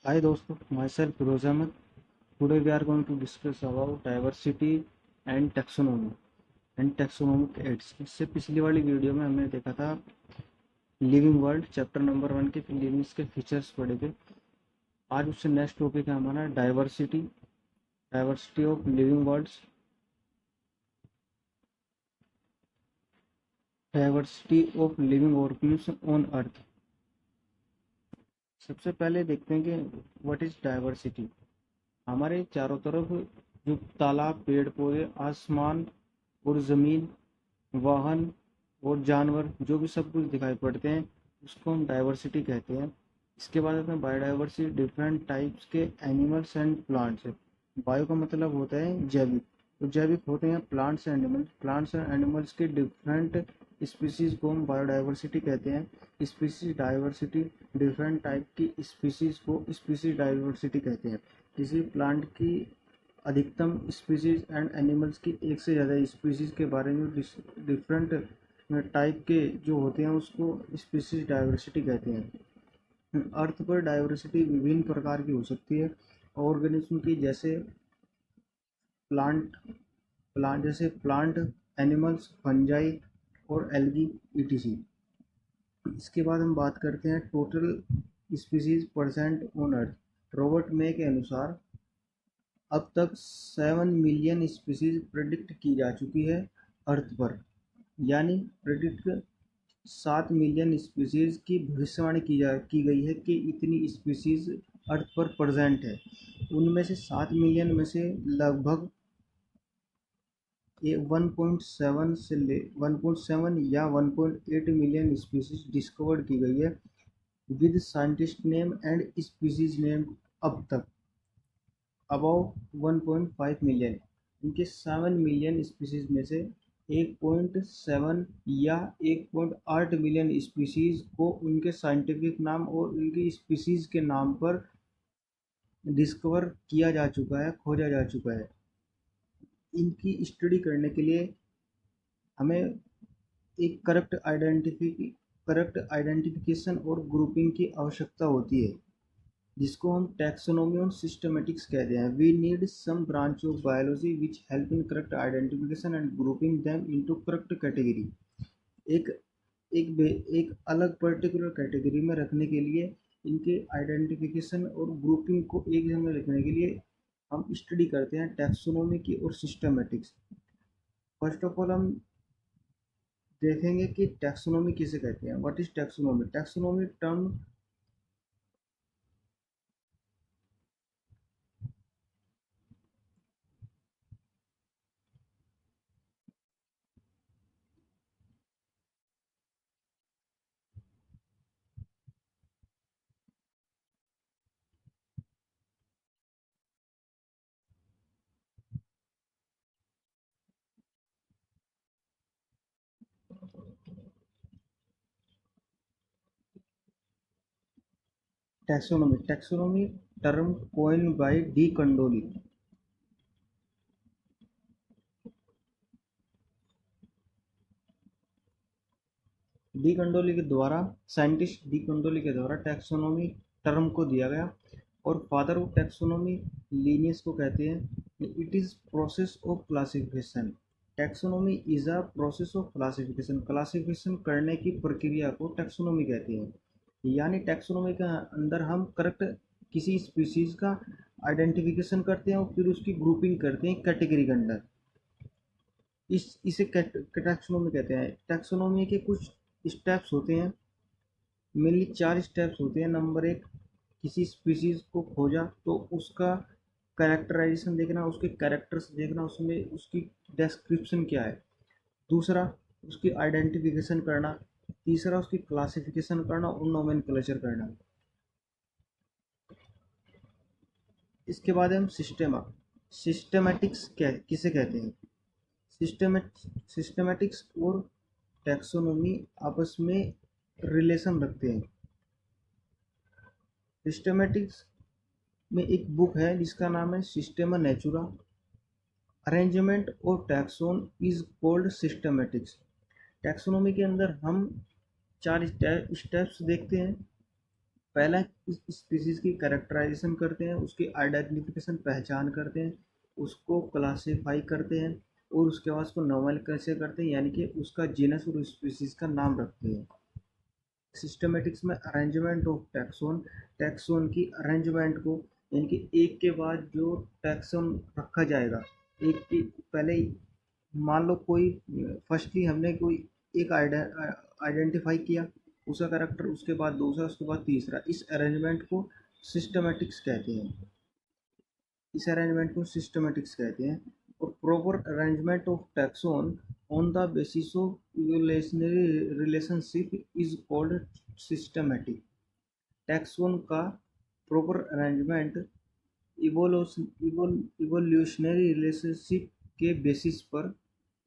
Hi दोस्तों, myself Firoz Ahmed. Today we are going to discuss about diversity and taxonomic aids. इससे पिछली वाली video में हमने देखा था लिविंग वर्ल्ड चैप्टर नंबर 1 के लिविंग्स के फीचर्स पढ़े थे। आज उससे नेक्स्ट टॉपिक है हमारा diversity of living worlds, diversity of living organism on earth. सबसे पहले देखते हैं कि व्हाट इज डाइवर्सिटी। हमारे चारों तरफ जो तालाब, पेड़ पौधे, आसमान और ज़मीन, वाहन और जानवर जो भी सब कुछ दिखाई पड़ते हैं उसको हम डाइवर्सिटी कहते हैं। इसके बाद आते हैं बायोडाइवर्सिटी, डिफरेंट टाइप्स के एनिमल्स एंड प्लांट्स। बायो का मतलब होता है जैविक, तो जैविक होते हैं plants and animals. Plants and animals के डिफरेंट स्पीसीज को हम बायोडाइवर्सिटी कहते हैं। स्पीसीज डाइवर्सिटी, डिफरेंट टाइप की स्पीसीज को स्पीसीज डाइवर्सिटी कहते हैं। किसी प्लांट की अधिकतम स्पीसीज एंड एनिमल्स की एक से ज़्यादा स्पीसीज के बारे में डिफरेंट टाइप के जो होते हैं उसको स्पीसीज डाइवर्सिटी कहते हैं। अर्थ पर डाइवर्सिटी विभिन्न प्रकार की हो सकती है ऑर्गेनिज्म की, जैसे प्लांट प्लांट, एनिमल्स, फंजाई और एल्गी ईटीसी। इसके बाद हम बात करते हैं total species percent on earth. Robert मे के अनुसार अब तक 7 मिलियन स्पीसीज प्रेडिक्ट की जा चुकी है अर्थ पर, यानी प्रेडिक्ट 7 मिलियन स्पीसीज की भविष्यवाणी की गई है कि इतनी स्पीसीज अर्थ पर प्रेजेंट है। उनमें से 7 मिलियन में से लगभग 1.7 या 1.8 मिलियन स्पीसीज डिस्कवर्ड की गई है with scientist name and species name अब तक अबाउट 1.5 मिलियन। इनके 7 मिलियन स्पीसीज में से 1.7 या 1.8 मिलियन स्पीसीज को उनके साइंटिफिक नाम और उनकी स्पीसीज के नाम पर डिस्कवर किया जा चुका है, खोजा जा चुका है। इनकी स्टडी करने के लिए हमें एक करेक्ट आइडेंटिफिकेशन और ग्रुपिंग की आवश्यकता होती है, जिसको हम टैक्सोनॉमी और सिस्टमेटिक्स कहते हैं। We need some branch of biology which help in correct identification and grouping them into correct category. एक एक अलग पर्टिकुलर कैटेगरी में रखने के लिए, इनके आइडेंटिफिकेशन और ग्रुपिंग को एक जगह रखने के लिए हम स्टडी करते हैं टैक्सोनॉमी की और सिस्टमेटिक्स। फर्स्ट ऑफ ऑल हम देखेंगे कि टैक्सोनॉमी किसे कहते हैं। What is taxonomy? Taxonomy term taxonomy term coin by de Candolle. Scientist de Candolle के द्वारा टैक्सोनॉमी टर्म को दिया गया, और फादर ऑफ टैक्सोनॉमी लीनियस को कहते हैं। It is process of classification. Taxonomy is a process of classification. Classification करने की प्रक्रिया को टैक्सोनॉमी कहते हैं। यानी टैक्सोनॉमी के अंदर हम करेक्ट किसी स्पीसीज का आइडेंटिफिकेशन करते हैं और फिर उसकी ग्रुपिंग करते हैं कैटेगरी के अंदर। इसे टैक्सोनॉमी कहते हैं। टैक्सोनॉमी के कुछ स्टेप्स होते हैं, मेनली 4 स्टेप्स होते हैं। नंबर 1, किसी स्पीसीज को खोजा तो उसका कैरेक्टराइजेशन देखना, उसके कैरेक्टर्स देखना, उसमें उसकी डिस्क्रिप्शन क्या है। दूसरा, उसकी आइडेंटिफिकेशन करना। तीसरा, उसकी क्लासिफिकेशन करना और नोमेनक्लेचर करना। इसके बाद हम सिस्टेमेटिक्स क्या किसे कहते हैं। सिस्टेमेटिक्स और टैक्सोनॉमी आपस में रिलेशन रखते हैं। सिस्टेमेटिक्स में एक बुक है जिसका नाम है Systema Naturae. Arrangement of taxon is called systematics. Taxonomy के अंदर हम 4 स्टेप्स देखते हैं। पहला स्पीसीज की कैरेक्टराइजेशन करते हैं, उसकी आइडेंटिफिकेशन पहचान करते हैं, उसको क्लासीफाई करते हैं और उसके बाद उसको नोमेनक्लेचर करते हैं, यानी कि उसका जीनस और स्पीसीज का नाम रखते हैं। सिस्टमेटिक्स में अरेंजमेंट ऑफ टैक्सोन, टैक्सोन की अरेंजमेंट को, यानी कि एक के बाद जो टैक्सोन रखा जाएगा, एक की पहले मान लो कोई फर्स्टली हमने कोई एक आइडेंटिफाई किया उसका करेक्टर, उसके बाद दूसरा, उसके बाद तीसरा, इस अरेंजमेंट को सिस्टमेटिक्स कहते हैं। इस अरेंजमेंट को सिस्टमेटिक्स कहते हैं। और proper arrangement of taxon on the basis of evolutionary relationship is called systematic. Taxon का प्रॉपर अरेंजमेंट इवोल्यूशनरी रिलेशनशिप के बेसिस पर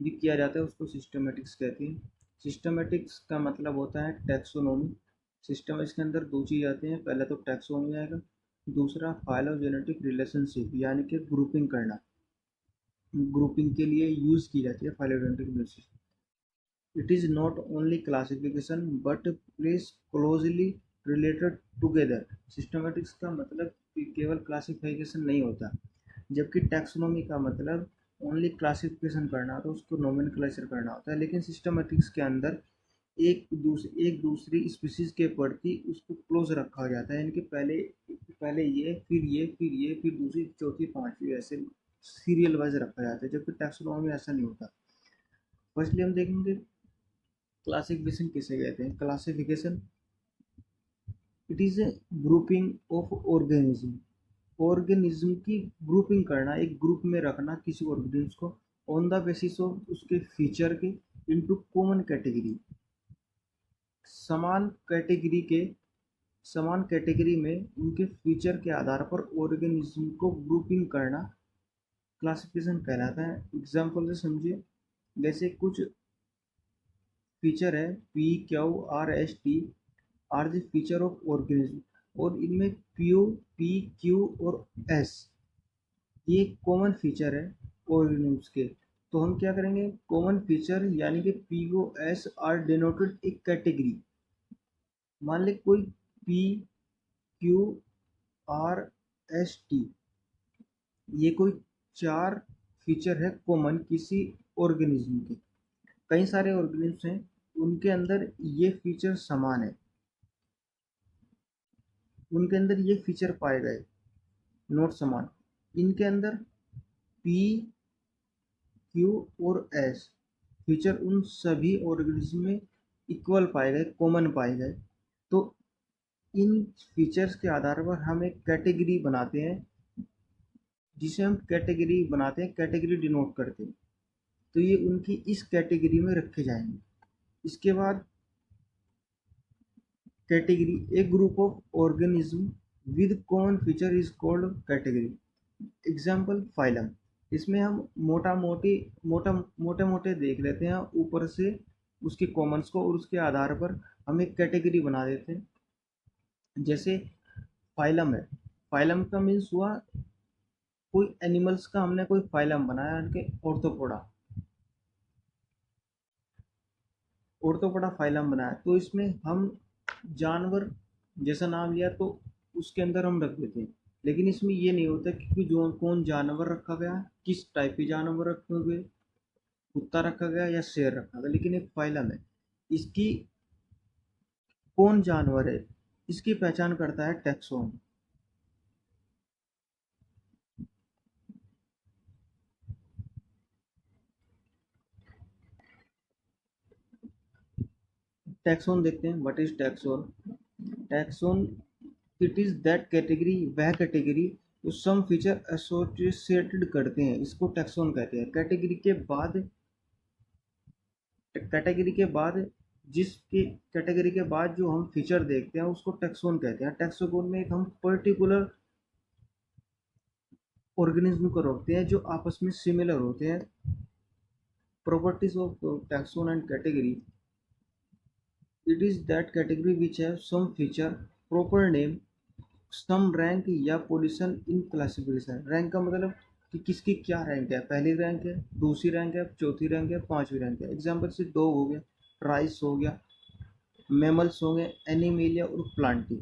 भी किया जाता है, उसको सिस्टमेटिक्स कहते हैं। सिस्टमेटिक्स का मतलब होता है टैक्सोनॉमी। सिस्टम इसके अंदर दो चीज़ आते हैं, पहले तो टैक्सोनॉमी आएगा, दूसरा फाइलोजेनेटिक रिलेशनशिप यानी कि ग्रुपिंग करना। ग्रुपिंग के लिए यूज़ की जाती है phylogenetic relationship. It is not only classification but place closely related together. Systematics का मतलब कि केवल क्लासिफिकेशन नहीं होता, जबकि टैक्सोनॉमी का मतलब ओनली क्लासिफिकेशन करना होता है, उसको नोमेनक्लेचर करना होता है। लेकिन सिस्टमेटिक्स के अंदर एक दूसरी स्पीसीज के प्रति उसको क्लोज रखा जाता है, यानी कि पहले ये, फिर ये, फिर ये, फिर दूसरी, चौथी, पांचवी, ऐसे सीरियल वाइज रखा जाता है, जबकि टैक्सोनॉमी में ऐसा नहीं होता। फर्स्टली हम देखेंगे क्लासिफिकेशन किसे कहते हैं। Classification it is a grouping of organism. Organism की ग्रुपिंग करना, एक ग्रुप में रखना किसी ऑर्गेनिज्म को ऑन द बेसिस ऑफ उसके फीचर के इनटू कॉमन कैटेगरी। समान कैटेगरी के समान कैटेगरी में उनके फीचर के आधार पर ऑर्गेनिज्म को ग्रुपिंग करना क्लासिफिकेशन कहलाता है। एग्जाम्पल से समझिए, जैसे कुछ फीचर है P Q R S T R the feature of organism, और इनमें पी पी क्यू और एस ये कॉमन फीचर है ऑर्गेनिज्म के। तो हम क्या करेंगे, कॉमन फीचर यानी कि P O S R denoted एक कैटेगरी। मान ले कोई P Q R S T, ये कोई चार फीचर है कॉमन किसी ऑर्गेनिज्म के। कई सारे ऑर्गेनिज्म हैं उनके अंदर ये फीचर समान है, उनके अंदर ये फीचर पाए गए, नोट समान। इनके अंदर पी क्यू और एस फीचर उन सभी ऑर्गेनिज्म में इक्वल पाए गए, कॉमन पाए गए। तो इन फीचर्स के आधार पर हम एक कैटेगरी बनाते हैं, जिसे हम कैटेगरी बनाते हैं, कैटेगरी डिनोट करते हैं। तो ये उनकी इस कैटेगरी में रखे जाएंगे। इसके बाद कैटेगरी, एक group of organism with common feature is called category. Example phylum. इसमें हम मोटे मोटे देख लेते हैं ऊपर से उसके कॉमन्स को, और उसके आधार पर हम एक कैटेगरी बना देते हैं। जैसे फाइलम है, फाइलम का मीन्स हुआ कोई एनिमल्स का हमने कोई फाइलम बनाया, यानी कि ऑर्थोपोडा फाइलम बनाया, तो इसमें हम जानवर जैसा नाम लिया तो उसके अंदर हम रख देते हैं। लेकिन इसमें ये नहीं होता कि जो कौन जानवर रखा गया, किस टाइप के जानवर रखे हुए, कुत्ता रखा गया या शेर रखा गया, लेकिन एक फाइलम है, इसकी कौन जानवर है इसकी पहचान करता है टैक्सोन। टैक्सोन देखते हैं, what is taxon. Taxon it is that category, वह कैटेगरी जो सम फीचर एसोसिएटेड करते हैं, इसको टैक्सोन कहते हैं। कैटेगरी के बाद जिसके कैटेगरी के बाद जो हम फीचर देखते हैं उसको टैक्सोन कहते हैं। टैक्सोन में एक हम पर्टिकुलर ऑर्गेनिज्म को रखते हैं जो आपस में सिमिलर होते हैं। Properties of taxon and category, it is that category which have some feature, proper name, some rank या पोजीशन इन क्लासिफिकेशन। रैंक का मतलब कि किसकी क्या रैंक है, पहली रैंक है, दूसरी रैंक है, चौथी रैंक है, पांचवी रैंक है। एग्जाम्पल से डॉग हो गया, राइस हो गया, मैमल्स होंगे, एनिमेलिया और Plantae.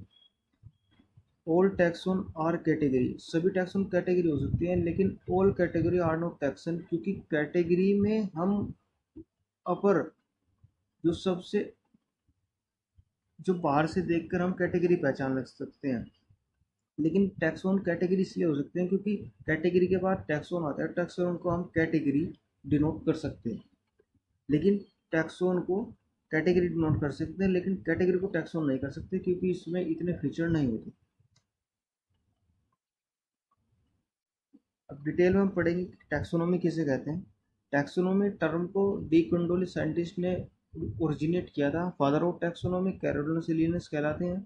All taxon are category, सभी टैक्सोन कैटेगरी हो सकती हैं, लेकिन all category are not taxon, क्योंकि कैटेगरी में हम अपर जो सबसे जो बाहर से देखकर हम कैटेगरी पहचान लग सकते हैं, लेकिन टैक्सोन कैटेगरी इसलिए हो सकते हैं क्योंकि कैटेगरी के बाद टैक्सोन आता है, टैक्सोन को हम कैटेगरी डिनोट कर सकते हैं, लेकिन टैक्सोन को कैटेगरी डिनोट कर सकते हैं, लेकिन कैटेगरी को टैक्सोन नहीं कर सकते क्योंकि इसमें इतने फीचर नहीं होते। अब डिटेल में हम पढ़ेंगे कि टैक्सोनॉमी किसे कहते हैं। टैक्सोनॉमी टर्म को डी कंडोली साइंटिस्ट ने ओरिजिनेट किया था। फादर ऑफ टैक्सोनॉमी कैरोलिनस लिनस कहलाते हैं।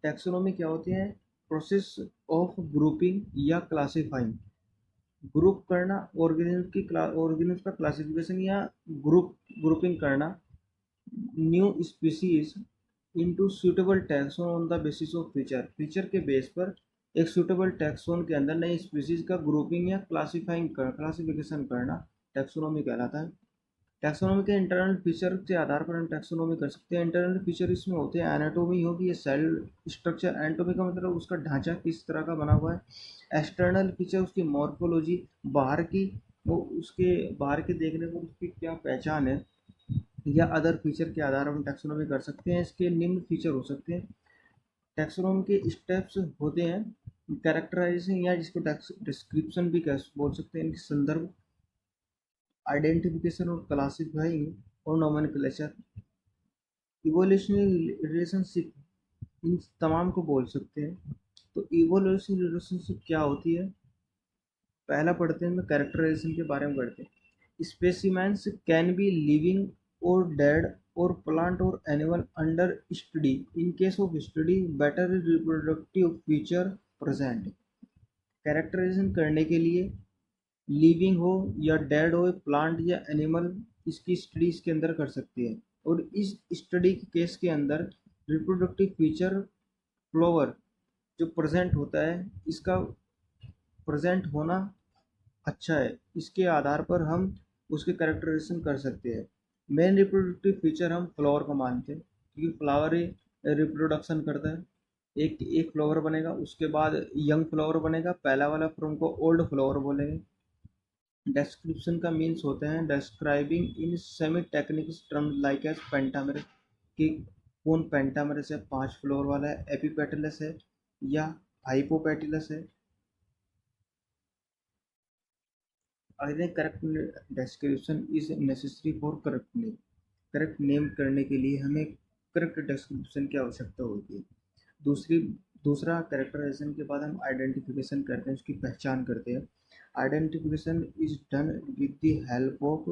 टैक्सोनॉमी क्या होती है? प्रोसेस ऑफ ग्रुपिंग या क्लासिफाइंग, ग्रुप करना ऑर्गेनिज्म का क्लासिफिकेशन या ग्रुपिंग करना new species into suitable taxon on the basis of feature, feature के बेस पर एक सूटेबल टैक्सोन के अंदर नई स्पीसीज का ग्रुपिंग या क्लासिफिकेशन करना टैक्सोनॉमी कहलाता है। टैक्सोनॉमी के इंटरनल फीचर के आधार पर हम टैक्सोनॉमी कर सकते हैं। इंटरनल फीचर इसमें होते हैं एनाटोमी होगी, ये सेल स्ट्रक्चर, एनाटोमी का मतलब उसका ढांचा किस तरह का बना हुआ है। एक्सटर्नल फीचर उसकी मॉर्फोलॉजी, बाहर की, वो उसके बाहर के देखने पर उसकी क्या पहचान है, या अदर फीचर के आधार पर हम टैक्सोनॉमी कर सकते हैं। इसके निम्न फीचर हो सकते हैं। टैक्सोनॉमी के स्टेप्स होते हैं कैरेक्टराइजेशन, या जिसको डिस्क्रिप्शन भी बोल सकते हैं, इनके संदर्भ, आइडेंटिफिकेशन और क्लासिफाइंग और नोमेनक्लेचर, इवोल्यूशनरी रिलेशनशिप, इन तमाम को बोल सकते हैं। तो इवोल्यूशनरी रिलेशनशिप क्या होती है, पहला पढ़ते हैं, मैं कैरेक्टराइजेशन के बारे में पढ़ते हैं। स्पेसिमेंस कैन बी लिविंग और डेड और प्लांट और animal under study, in case of study better reproductive feature present. Characterization करने के लिए लिविंग हो या डेड हो, प्लांट या एनिमल, इसकी स्टडी इसके अंदर कर सकती है। और इस स्टडी के केस के अंदर रिप्रोडक्टिव फीचर फ्लोवर जो प्रेजेंट होता है, इसका प्रेजेंट होना अच्छा है, इसके आधार पर हम उसके कैरेक्टराइजेशन कर सकते हैं। मेन रिप्रोडक्टिव फीचर हम फ्लावर को मानते हैं, क्योंकि फ्लावर ही रिप्रोडक्शन करता है। एक एक फ्लावर बनेगा, उसके बाद यंग फ्लावर बनेगा, पहला वाला फ्रूट को ओल्ड फ्लावर बोलेंगे। डिस्क्रिप्शन का मीन्स होते हैं describing in semi technical terms like as pentamerous, कि कौन पेंटामेरस है, 5 फ्लोर वाला है, एपिपेटलस है या हाइपोपेटिलस है। अगले correct description is necessary for correct name, correct name करने के लिए हमें करेक्ट डिस्क्रिप्शन की आवश्यकता होती है। दूसरी दूसरा कैरेक्टराइजेशन के बाद हम आइडेंटिफिकेशन करते हैं, उसकी पहचान करते हैं। Identification is done with the help of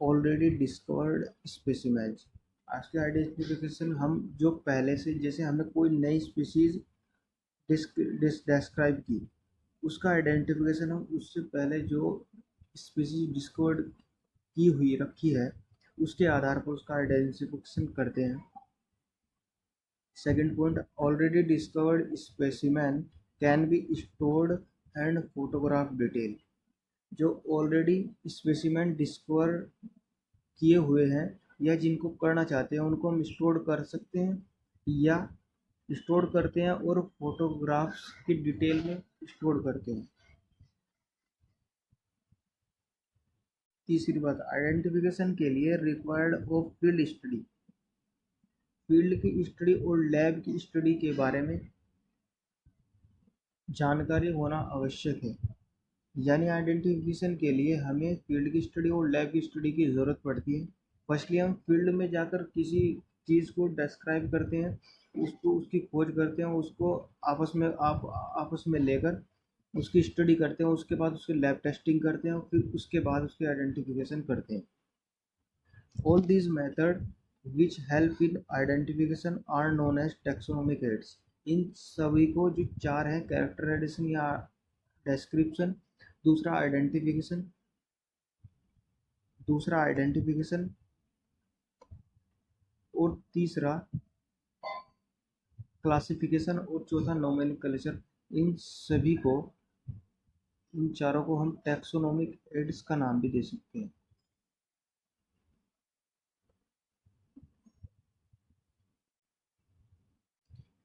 already discovered specimens. आज के आइडेंटिफिकेशन हम जो पहले से, जैसे हमें कोई नई स्पीसीज डिस्क्राइब की, उसका आइडेंटिफिकेशन हम उससे पहले जो स्पीसीज डिस्कवर्ड की हुई रखी है उसके आधार पर उसका आइडेंटिफिकेशन करते हैं। Second point, already discovered specimen can be stored and photograph detail, जो ऑलरेडी स्पेसिमेन डिस्कवर किए हुए हैं या जिनको करना चाहते हैं उनको हम स्टोर कर सकते हैं या स्टोर करते हैं और फोटोग्राफ्स की डिटेल में स्टोर करते हैं। तीसरी बात, आइडेंटिफिकेशन के लिए required of field study, field की स्टडी और लैब की स्टडी के बारे में जानकारी होना आवश्यक है। यानी आइडेंटिफिकेशन के लिए हमें फील्ड की स्टडी और लैब की स्टडी की ज़रूरत पड़ती है। फर्स्टली हम फील्ड में जाकर किसी चीज़ को डिस्क्राइब करते हैं, उसको उसकी खोज करते हैं, उसको आपस में लेकर उसकी स्टडी करते हैं, उसके बाद उसकी लैब टेस्टिंग करते हैं और फिर उसके बाद उसकी आइडेंटिफिकेशन करते हैं। All these methods which help in identification are known as taxonomic aids। इन सभी को जो चार हैं, कैरेक्टराइजेशन या डिस्क्रिप्शन, दूसरा आइडेंटिफिकेशन और तीसरा क्लासिफिकेशन और चौथा नोमेनक्लेचर, इन चारों को हम टैक्सोनोमिक एड्स का नाम भी दे सकते हैं।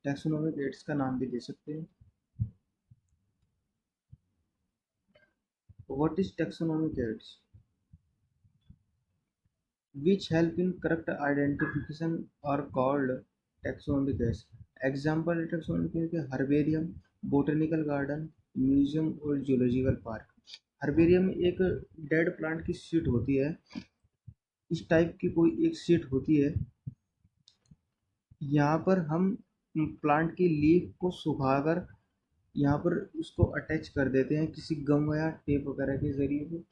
टैक्सोनॉमिक एड्स का नाम भी दे सकते हैं। What is taxonomic aids? Which help in correct identification are called taxonomic aids. Example taxonomic है कि हर्बेरियम, बोटेनिकल गार्डन, म्यूजियम और जूलॉजिकल पार्क। हर्बेरियम एक डेड प्लांट की शीट होती है, इस टाइप की कोई एक शीट होती है। यहाँ पर हम प्लांट की लीफ को सुखाकर यहाँ पर उसको अटैच कर देते हैं किसी गम या टेप वगैरह के जरिए से,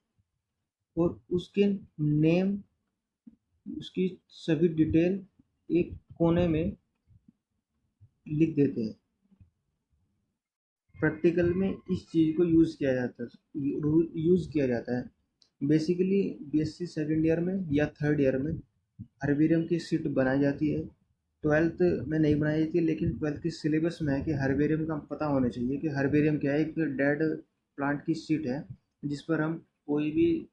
और उसके नेम, उसकी सभी डिटेल एक कोने में लिख देते हैं। प्रैक्टिकल में इस चीज़ को यूज़ किया जाता है। बेसिकली बीएससी सेकेंड ईयर में या थर्ड ईयर में हर्बेरियम की शीट बनाई जाती है। ट्वेल्थ में नहीं बनाई जाती, लेकिन ट्वेल्थ के सिलेबस में है कि हर्बेरियम का पता होना चाहिए कि हर्बेरियम क्या है। एक डेड प्लांट की शीट है जिस पर हम कोई भी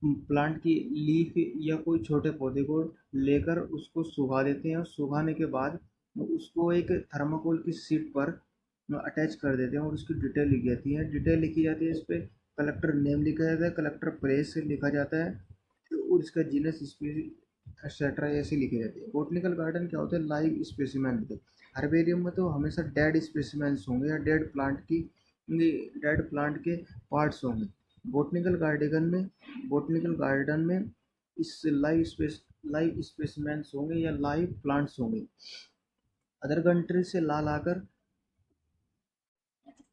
प्लांट की लीफ या कोई छोटे पौधे को लेकर उसको सुखा देते हैं, और सुखाने के बाद उसको एक थर्माकोल की शीट पर अटैच कर देते हैं और उसकी डिटेल लिखी जाती है। डिटेल लिखी जाती है, इस पर कलेक्टर नेम लिखा जाता है, कलेक्टर प्लेस लिखा जाता है, और इसका जीनस स्पीसीज एक्सेट्रा ऐसे लिखे जाते हैं। बोटनिकल गार्डन क्या होता है? लाइव स्पेसिमेन होते हैं। हर्बेरियम में तो हमेशा डेड स्पेसिमेंस होंगे या डेड प्लांट के पार्ट्स होंगे। बोटनिकल गार्डन में इस लाइव स्पेसिमेंस होंगे या लाइव प्लांट्स होंगे। अदर कंट्री से ला लाकर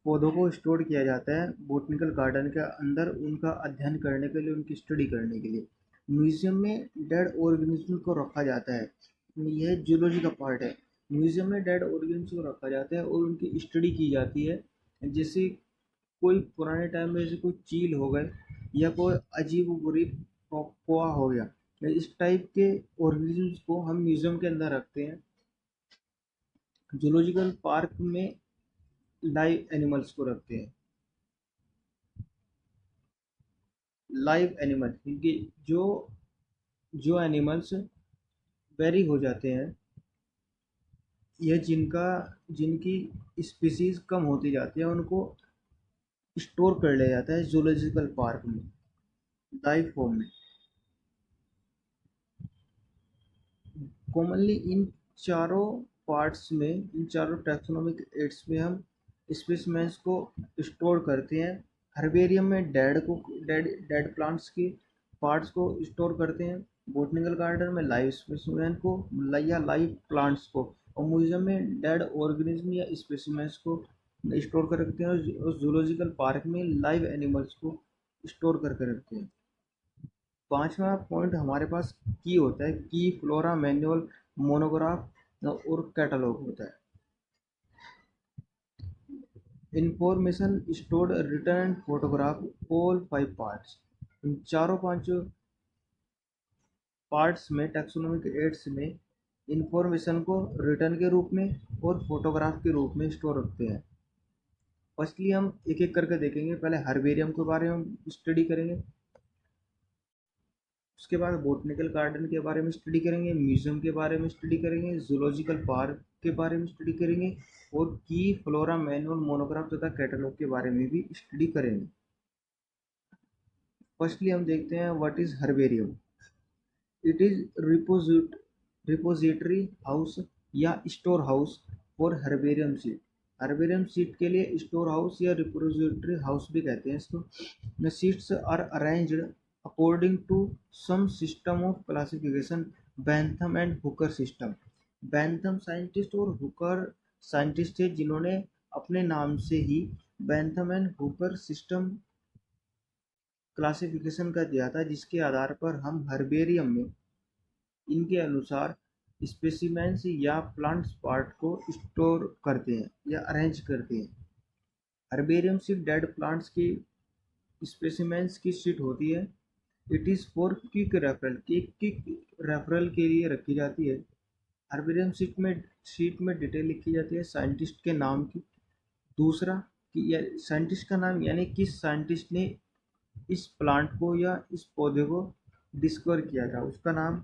पौधों को स्टोर किया जाता है बोटनिकल गार्डन के अंदर, उनका अध्ययन करने के लिए, उनकी स्टडी करने के लिए। म्यूजियम में डेड ऑर्गेनिज्म को रखा जाता है, यह जूलॉजी का पार्ट है। म्यूजियम में डेड ऑर्गेनिज्म को रखा जाता है और उनकी स्टडी की जाती है। जैसे कोई पुराने टाइम में जैसे कोई चील हो गए या कोई अजीब गरीब पोहा हो गया, इस टाइप के ऑर्गेनिज्म को हम म्यूजियम के अंदर रखते हैं। जूलॉजिकल पार्क में लाइव एनिमल्स को रखते हैं। लाइव एनिमल क्योंकि जो जो एनिमल्स वेरी हो जाते हैं या जिनकी स्पीसीज कम होती जाती है, उनको स्टोर कर लिया जाता है जूलॉजिकल पार्क में लाइव फॉर्म में। कॉमनली इन चारों टैक्सोनॉमिक एड्स में हम स्पेसिमेंस को स्टोर करते हैं। हर्बेरियम में डेड प्लांट्स की पार्ट्स को स्टोर करते हैं। बोटनिकल गार्डन में लाइव स्पेसिमेन को या लाइव प्लांट्स को, और म्यूजियम में डेड ऑर्गेनिज्म या स्पेसिमेंस को स्टोर कर रखते हैं, और जूलॉजिकल पार्क में लाइव एनिमल्स को स्टोर करके रखते हैं। पांचवा पॉइंट हमारे पास की होता है, की फ्लोरा मैनुअल, मोनोग्राफ और कैटलॉग होता है। Information stored, return and photograph, all 5 parts. इन चारों पांचों पार्ट्स में टैक्सोनॉमिक एड्स में इंफॉर्मेशन को रिटर्न के रूप में और फोटोग्राफ के रूप में स्टोर रखते हैं। फर्स्टली हम एक एक करके देखेंगे। पहले हर्बेरियम के बारे में स्टडी करेंगे, उसके बाद बोटनिकल गार्डन के बारे में स्टडी करेंगे, म्यूजियम के बारे में स्टडी करेंगे, जूलॉजिकल पार्क के बारे में स्टडी करेंगे, और की फ्लोरा मैनुअल, मोनोग्राफ तथा कैटलॉग के बारे में भी स्टडी करेंगे। फर्स्टली हम देखते हैं what is herbarium. It is repository house या store house for herbarium sheet. Herbarium sheet के लिए स्टोर हाउस या रिपोजिटरी हाउस भी कहते हैं इसको। The seats are arranged according to some system of classification, Bentham and Hooker system। Bentham scientist और Hooker scientist है जिन्होंने अपने नाम से ही Bentham and Hooker system classification का दिया था, जिसके आधार पर हम हर्बेरियम में इनके अनुसार स्पेसिमेंस या प्लांट्स पार्ट को स्टोर करते हैं या अरेंज करते हैं। हर्बेरियम सिर्फ डेड प्लांट्स की स्पेसिमेंस की शीट होती है। It is for quick referral के लिए रखी जाती है। हर्बेरियम शीट में डिटेल लिखी जाती है साइंटिस्ट के नाम की। दूसरा कि साइंटिस्ट का नाम, यानी किस साइंटिस्ट ने इस प्लांट को या इस पौधे को डिस्कवर किया था, उसका नाम।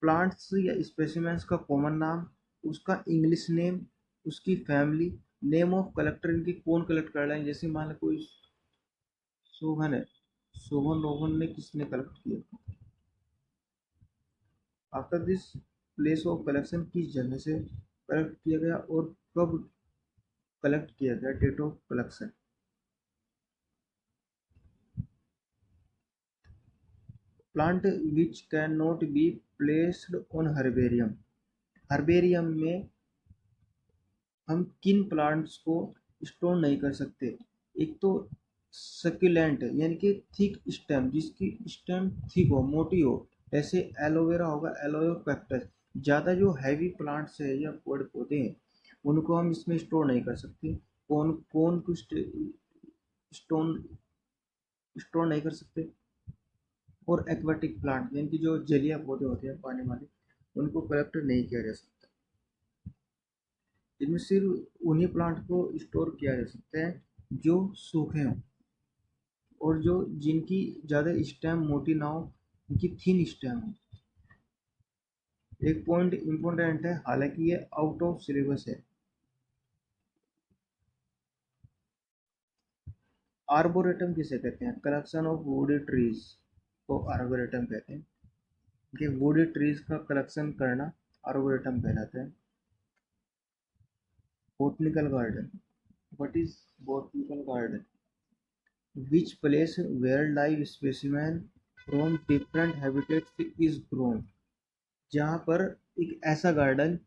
प्लांट्स या स्पेसिमेंस का कॉमन नाम, उसका इंग्लिश नेम, उसकी फैमिली, नेम ऑफ कलेक्टर, इनकी कौन कलेक्ट कर रहा है। जैसे मान लो कोई सोहन है, सोहन रोहन ने किसने कलेक्ट किया। After this, place of collection किस जगह से कलेक्ट किया गया और कब कलेक्ट किया गया, date of collection. Plant which can not be placed on herbarium. Herbarium में हम किन प्लांट्स को स्टोर नहीं कर सकते। एक तो सक्यूलेंट यानी कि थिक स्टेम, जिसकी स्टेम थिक हो, मोटी हो, जैसे एलोवेरा होगा, एलोवेरा कैक्टस। ज़्यादा जो हैवी प्लांट्स है या पेड़ पौधे हैं उनको हम इसमें स्टोर नहीं कर सकते। कौन कौन को स्टोन स्टोर नहीं कर सकते। और एक्वाटिक प्लांट यानी कि जो जलीय पौधे होते हैं पानी वाले, उनको कलेक्ट नहीं किया जा सकता। इनमें सिर्फ उन्हीं प्लांट को स्टोर किया जा सकता है जो सूखे हों और जो जिनकी ज़्यादा स्टेम मोटी ना हो, उनकी थिन स्टेम हो। एक पॉइंट इम्पोर्टेंट है, हालांकि ये आउट ऑफ सिलेबस है। आर्बोरेटम किसे कहते हैं, कलेक्शन ऑफ वुडी ट्रीज को आर्बोरेटम कहते हैं। कि वुडी ट्रीज का कलेक्शन करना आर्बोरेटम कहलाता है। Botanical garden, what is botanical garden, which place where live specimen from different habitats is grown। जहाँ पर एक ऐसा गार्डन,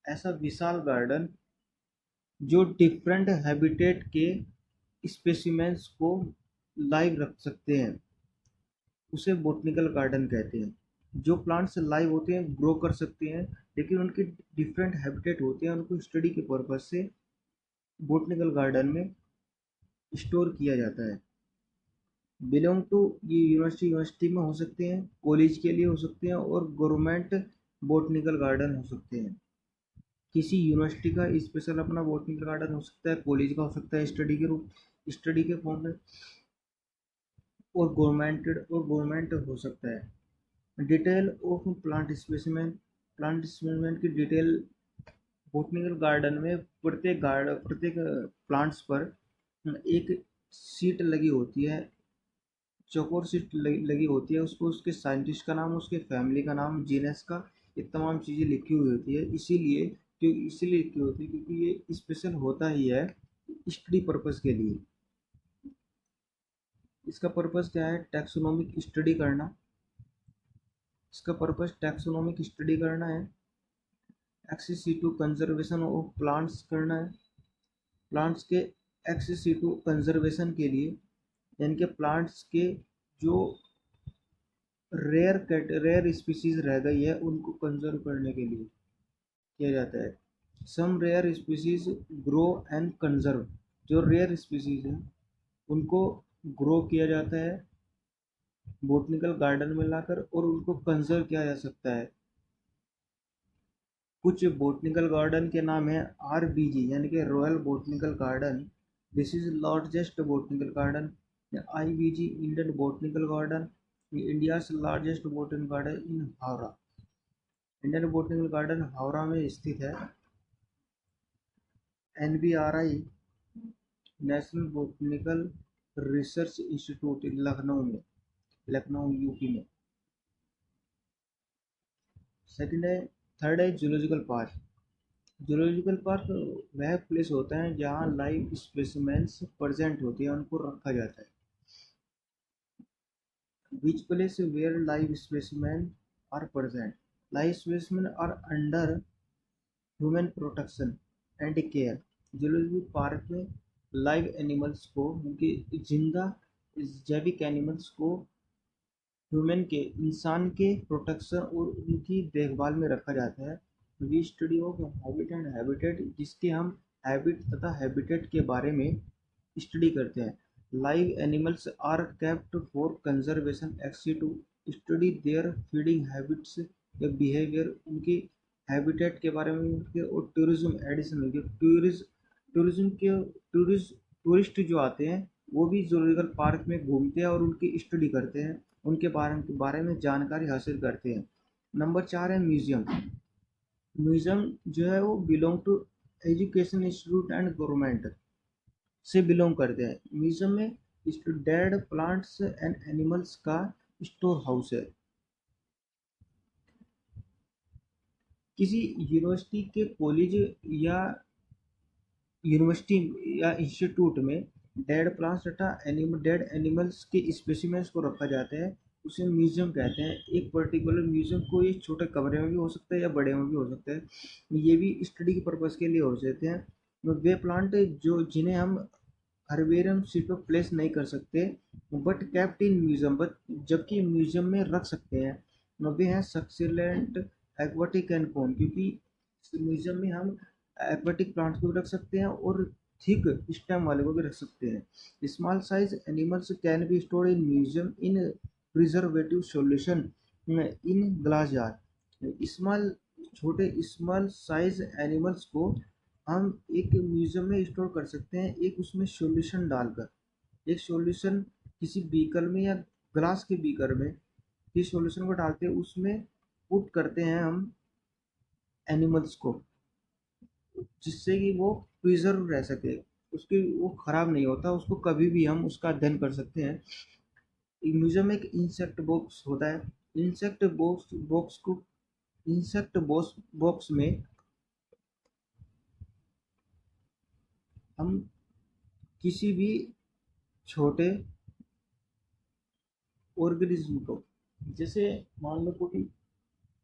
ऐसा विशाल गार्डन जो डिफरेंट हैबिटेट के स्पेसिमेंस को लाइव रख सकते हैं, उसे बोटनिकल गार्डन कहते हैं। जो प्लांट्स लाइव होते हैं, ग्रो कर सकते हैं, लेकिन उनके डिफरेंट हैबिटेट होते हैं, उनको स्टडी के पर्पज से बोटनिकल गार्डन में स्टोर किया जाता है। बिलोंग टू, ये यूनिवर्सिटी में हो सकते हैं, कॉलेज के लिए हो सकते हैं और गवर्नमेंट बोटनिकल गार्डन हो सकते हैं। किसी यूनिवर्सिटी का स्पेशल अपना बोटनिकल गार्डन हो सकता है, कॉलेज का हो सकता है स्टडी के फॉर्म में, और गवर्नमेंट हो सकता है। डिटेल ऑफ प्लांट स्पेसिमेन की डिटेल बोटनिकल गार्डन में प्रत्येक प्लांट्स पर एक सीट लगी होती है, चौकोर सीट लगी होती है। उसको उसके साइंटिस्ट का नाम, उसके फैमिली का नाम, जीनस का, ये तमाम चीज़ें लिखी हुई होती है। इसीलिए लिखी होती है क्योंकि ये स्पेशल होता ही है स्टडी पर्पस के लिए। इसका पर्पस क्या है, टैक्सोनॉमिक स्टडी करना। इसका पर्पस टैक्सोनॉमिक स्टडी करना है। एक्सेसिव कंजर्वेशन ऑफ प्लांट्स करना है। प्लांट्स के एक्सेसिव कंजर्वेशन के लिए, यानी कि प्लांट्स के जो रेयर स्पीसीज रह गई है उनको कंजर्व करने के लिए किया जाता है। Some rare species grow and conserve, जो रेयर स्पीसीज हैं उनको ग्रो किया जाता है बोटनिकल गार्डन में लाकर, और उनको कंजर्व किया जा सकता है। कुछ बोटनिकल गार्डन के नाम है RBG यानी कि royal botanical garden, this is largest botanical garden. IBG Indian botanical garden, India largest botanical garden in Howrah. Indian botanical garden Howrah में स्थित है। NBRI national botanical research institute Lucknow में, लखनऊ यूपी में। सेकंड है, थर्ड है जूलॉजिकल पार्क। जूलॉजिकल पार्क वह place होता है जहाँ लाइव स्पेसिमेंस प्रेजेंट होते हैं, उनको रखा जाता है। Which place where live specimen are present, live specimen are under human protection and care. Zoological park में लाइव एनिमल्स को, उनके जिंदा जैविक एनिमल्स को ह्यूमन के, इंसान के प्रोटेक्शन और उनकी देखभाल में रखा जाता है। We study of habit and habitat, जिसके हम हैबिट तथा हैबिटेट के बारे में स्टडी करते हैं। Live animals are kept for conservation एक्सी to study their feeding habits या बिहेवियर, उनकी हैबिटेट के बारे में उनके, और टूरिज्म एडिशनल टूरिज्म के टूरिस्ट जो आते हैं वो भी जूलॉजिकल पार्क में घूमते हैं और उनकी स्टडी करते हैं, उनके बारे में जानकारी हासिल करते हैं। नंबर 4 है म्यूजियम। म्यूजियम जो है वो belong to education institute and government से बिलोंग करते हैं। म्यूजियम में डेड प्लांट्स एंड एनिमल्स का स्टोर हाउस है। किसी यूनिवर्सिटी के कॉलेज या यूनिवर्सिटी या इंस्टीट्यूट में डेड प्लांट्स तथा डेड एनिमल्स के स्पेसिमेंस को रखा जाता है, उसे म्यूजियम कहते हैं। एक पर्टिकुलर म्यूजियम को ये छोटे कमरे में भी हो सकता है या बड़े में भी हो सकता है। ये भी स्टडी के पर्पज़ के लिए हो सकते हैं। वे प्लांट जो जिन्हें हम हर्बेरियम शीट पर प्लेस नहीं कर सकते but kept in museum, but जबकि म्यूजियम में रख सकते हैं, वे हैं सक्सीलेंट, एक्वाटिक एंड कोन, क्योंकि म्यूजियम में हम एक्वाटिक प्लांट्स को भी रख सकते हैं और थिक स्टेम वाले को भी रख सकते हैं। Small size animals can be stored in museum in preservative solution in glass jar. Small छोटे स्मॉल साइज एनिमल्स को हम एक म्यूजियम में स्टोर कर सकते हैं, एक उसमें सॉल्यूशन डालकर। एक सॉल्यूशन किसी बीकर में या ग्लास के बीकर में किसी सॉल्यूशन को डालते हैं, उसमें पुट करते हैं हम एनिमल्स को, जिससे कि वो प्रिजर्व रह सके, उसकी वो खराब नहीं होता, उसको कभी भी हम उसका अध्ययन कर सकते हैं। एक म्यूजियम में एक इंसेक्ट बॉक्स होता है। इंसेक्ट बॉक्स में हम किसी भी छोटे ऑर्गेनिज्म को, जैसे मान लो कोई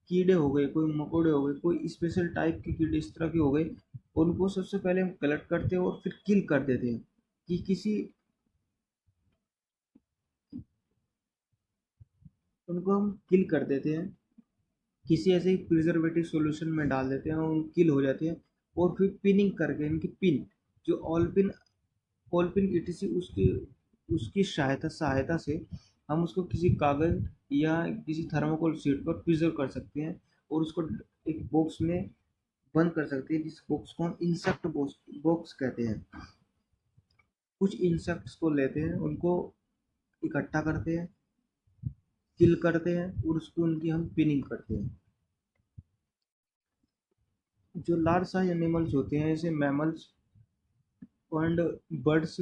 कीड़े हो गए, कोई मकोड़े हो गए, कोई स्पेशल टाइप के कीड़े इस तरह के हो गए, उनको सबसे पहले हम कलेक्ट करते हैं और फिर किल कर देते हैं कि किसी उनको हम किल कर देते हैं, किसी ऐसे ही प्रिजर्वेटिव सॉल्यूशन में डाल देते हैं और किल हो जाते हैं। और फिर पिनिंग करके इनकी पिन, जो ऑलपिन ईटीसी, उसकी उसकी सहायता सहायता से हम उसको किसी कागज़ या किसी थर्माकोल शीट पर प्रिजर्व कर सकते हैं और उसको एक बॉक्स में बंद कर सकते हैं, जिस बॉक्स को हम इंसेक्ट बॉक्स कहते हैं। कुछ इंसेक्ट्स को लेते हैं, उनको इकट्ठा करते हैं, किल करते हैं और उसको उनकी हम पिनिंग करते हैं। जो लार्ज साइज एनिमल्स होते हैं जैसे मैमल्स एंड बर्ड्स,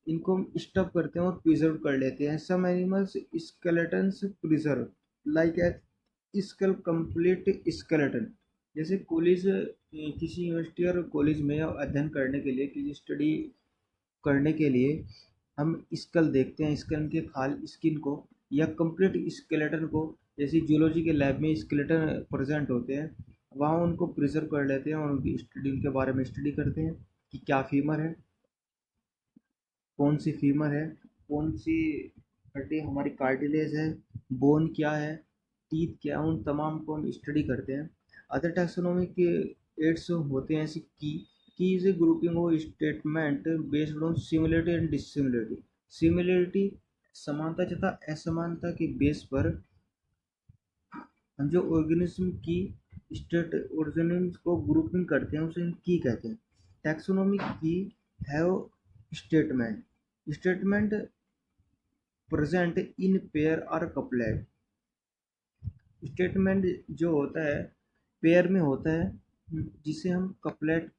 इनको हम स्टफ करते हैं और प्रिजर्व कर लेते हैं। Some animals skeletons preserve like a skull complete skeleton. जैसे कॉलेज, किसी यूनिवर्सिटी और कॉलेज में अध्ययन करने के लिए, किसी स्टडी करने के लिए हम स्कल देखते हैं, स्कल के खाल स्किन को या कंप्लीट स्केलेटन को। जैसे जूलॉजी के लैब में स्केलेटन प्रेजेंट होते हैं, वहाँ उनको प्रिजर्व कर लेते हैं और उनकी स्टडी, उनके बारे में स्टडी करते हैं कि क्या फीमर है, कौन सी फीमर है, कौन सी हड्डी हमारी कार्टिलेज है, बोन क्या है, टीथ क्या है, उन तमाम को हम स्टडी करते हैं। अदर टैक्सोनॉमी के एड्स होते हैं ऐसे की is a grouping of statement based on similarity and dissimilarity. Similarity समानता तथा असमानता के बेस पर हम जो ऑर्गेनिज्म की स्टेट ऑर्गेनिज्म को ग्रुपिंग करते हैं उसे हम की कहते हैं। टैक्सोनॉमी की have statement statement present in pair और कपलेट। स्टेटमेंट जो होता है पेयर में होता है, जिसे हम कपलेट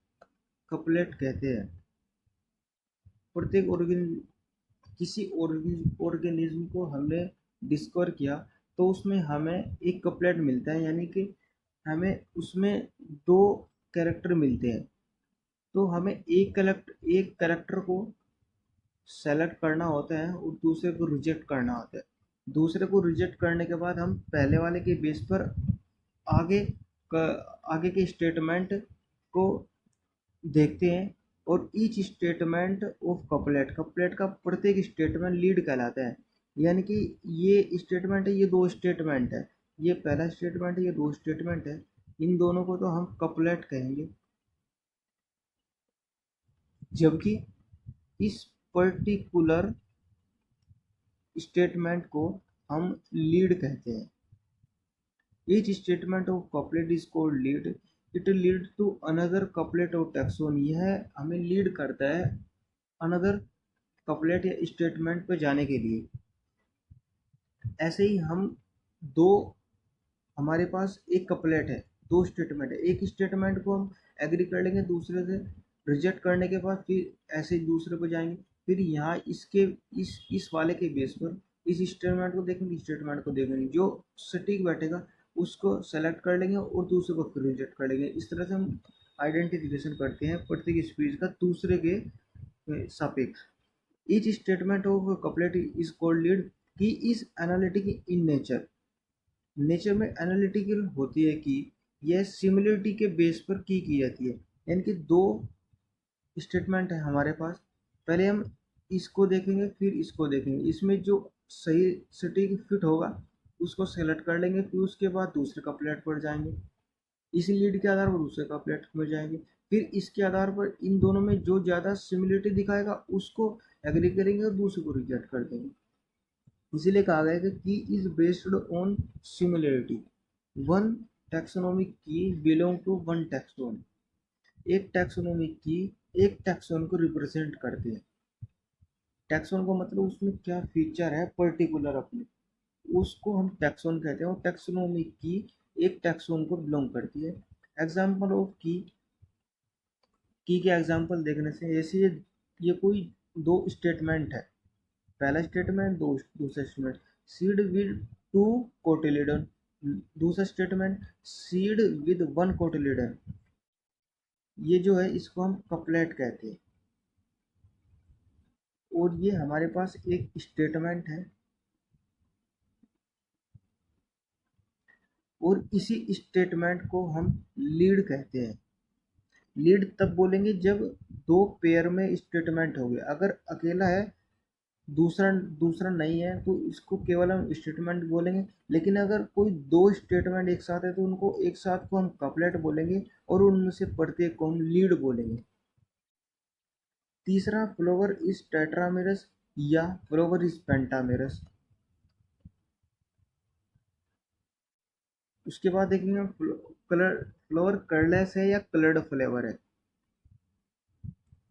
कपलेट कहते हैं। प्रत्येक किसी ऑर्गेनिज्म को हमने डिस्कवर किया तो उसमें हमें एक कपलेट मिलता है, यानी कि हमें उसमें दो कैरेक्टर मिलते हैं। तो हमें एक कैरेक्टर को सेलेक्ट करना होता है और दूसरे को रिजेक्ट करना होता है। दूसरे को रिजेक्ट करने के बाद हम पहले वाले के बेस पर आगे आगे के स्टेटमेंट को देखते हैं। और ईच स्टेटमेंट ऑफ कपलेट का प्रत्येक स्टेटमेंट लीड कहलाता है। यानी कि ये स्टेटमेंट है, ये दो स्टेटमेंट है, ये पहला स्टेटमेंट है, ये दो स्टेटमेंट है, इन दोनों को तो हम कपलेट कहेंगे। जबकि इस पर्टिकुलर स्टेटमेंट को हम लीड कहते हैं। Each statement of couplet is called lead. It lead to another couplet of taxon. यह हमें लीड करता है अनदर कपलेट या स्टेटमेंट पे जाने के लिए। ऐसे ही हम दो, हमारे पास एक कपलेट है, दो स्टेटमेंट है, एक स्टेटमेंट को हम एग्री कर लेंगे दूसरे से, रिजेक्ट करने के बाद फिर ऐसे ही दूसरे पे जाएंगे, फिर यहाँ इसके इस वाले के बेस पर इस स्टेटमेंट को देखेंगे, स्टेटमेंट को देखेंगे, जो सटीक बैठेगा उसको सेलेक्ट कर लेंगे और दूसरे को फिर रिजेक्ट कर लेंगे। इस तरह से हम आइडेंटिफिकेशन करते हैं प्रत्येक स्पीच का दूसरे के सापेक्ष। Each statement of couplet is called lead key is analytic in nature. Nature में एनालिटिकल होती है कि यह सिमिलरिटी के बेस पर की जाती है। यानी कि दो स्टेटमेंट है हमारे पास, पहले हम इसको देखेंगे फिर इसको देखेंगे, इसमें जो सही सटीक फिट होगा उसको सेलेक्ट कर लेंगे, फिर उसके बाद दूसरे कपलेट पर जाएंगे, इसी लीड के आधार पर दूसरे कपलेट में जाएंगे, फिर इसके आधार पर इन दोनों में जो ज़्यादा सिमिलरिटी दिखाएगा उसको एग्री करेंगे और दूसरे को रिजेक्ट कर देंगे। इसीलिए कहा गया है कि की is based on similarity. One taxonomic की बिलोंग टू वन टैक्सोन। एक टैक्सोनॉमिक की एक टैक्सोन को रिप्रेजेंट करती है। टैक्सोन को मतलब उसमें क्या फीचर है पर्टिकुलर अपने, उसको हम टैक्सोन कहते हैं, और टैक्सोनॉमिक की एक टैक्सोन को बिलोंग करती है। एग्जाम्पल ऑफ की के एग्जाम्पल देखने से ऐसे ये कोई दो स्टेटमेंट है, पहला स्टेटमेंट दूसरा statement, seed with two cotyledon, दूसरा statement seed with one cotyledon, ये जो है इसको हम कपलेट कहते हैं। और ये हमारे पास एक स्टेटमेंट है, और इसी स्टेटमेंट को हम लीड कहते हैं। लीड तब बोलेंगे जब दो पेयर में स्टेटमेंट हो गए, अगर अकेला है दूसरा दूसरा नहीं है तो इसको केवल हम स्टेटमेंट बोलेंगे, लेकिन अगर कोई दो स्टेटमेंट एक साथ है तो उनको एक साथ को हम कपलेट बोलेंगे और उनमें से प्रत्येक को हम लीड बोलेंगे। तीसरा फ्लोवर इज टेट्रामेरस या फ्लोवर इज पेंटामेरस। उसके बाद देखेंगे कलर, फ्लोवर कलरलेस है या कलर्ड फ्लेवर है,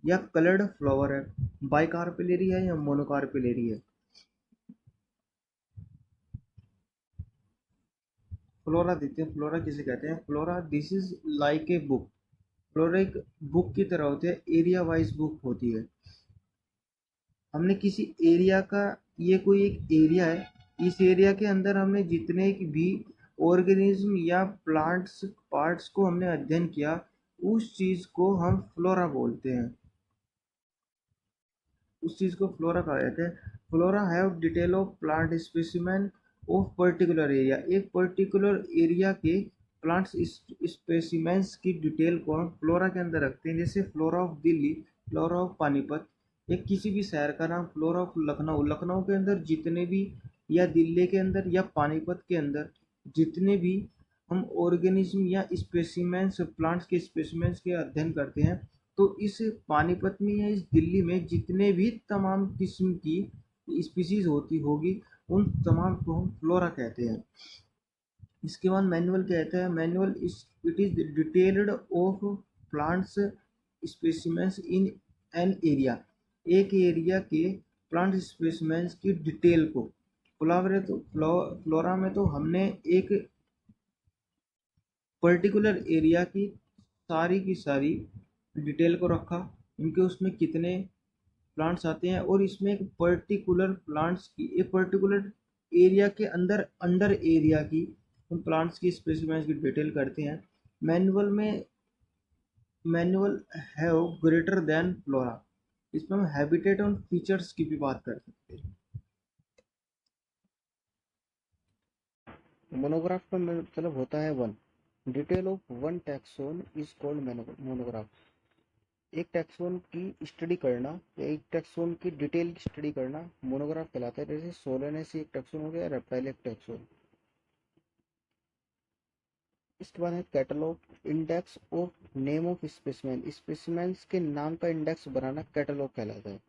या कलर्ड फ्लावर है, बाइकार्पिलरी है या मोनोकार्पिलरी है। फ्लोरा देखते हैं, फ्लोरा किसे कहते हैं। Flora this is like a book. Flora एक बुक की तरह होती है, एरिया वाइज बुक होती है। हमने किसी एरिया का, ये कोई एक एरिया है, इस एरिया के अंदर हमने जितने भी ऑर्गेनिज्म या प्लांट्स पार्ट्स को हमने अध्ययन किया, उस चीज को हम फ्लोरा बोलते हैं, उस चीज को फ्लोरा कहा जाता है। Flora have detail of plant specimen of particular area. एक पर्टिकुलर एरिया के प्लांट्स स्पेसिमेंस की डिटेल को हम फ्लोरा के अंदर रखते हैं। जैसे flora of Delhi, flora of Panipat, एक किसी भी शहर का नाम फ्लोरा ऑफ लखनऊ, लखनऊ के अंदर जितने भी, या दिल्ली के अंदर या पानीपत के अंदर जितने भी हम ऑर्गेनिज्म या स्पेसिमेंस प्लांट्स के स्पेसिमेंस के अध्ययन करते हैं, तो इस पानीपत में या इस दिल्ली में जितने भी तमाम किस्म की स्पीसीज होती होगी उन तमाम को हम फ्लोरा कहते हैं। इसके बाद मैनुअल कहता है, manual it is detailed of plants specimens in an area. एक एरिया के प्लांट स्पेसिमेंस की डिटेल को, फ्लोरा में तो हमने एक पर्टिकुलर एरिया की सारी डिटेल को रखा, इनके उसमें कितने प्लांट्स आते हैं, और इसमें एक पर्टिकुलर प्लांट्स की, एक पर्टिकुलर एरिया के अंदर अंडर एरिया की उन प्लांट्स की स्पेसिमेंस की डिटेल करते हैं। मैनुअल में, manual have greater than flora, इसमें हम हैबिटेट और फीचर्स की भी बात कर सकते हैं। मोनोग्राफ का मतलब होता है one. Detail of one taxon is called monograph. एक टैक्सोन की स्टडी करना या एक टैक्सोन की डिटेल की स्टडी करना मोनोग्राफ कहलाता है। जैसे सोलेनेसी एक टैक्सोन हो गया, रेप्टाइल एक टैक्सोन। इसके बाद है catalogue, index of name of specimen. Specimens के नाम का इंडेक्स बनाना कैटलॉग कहलाता है।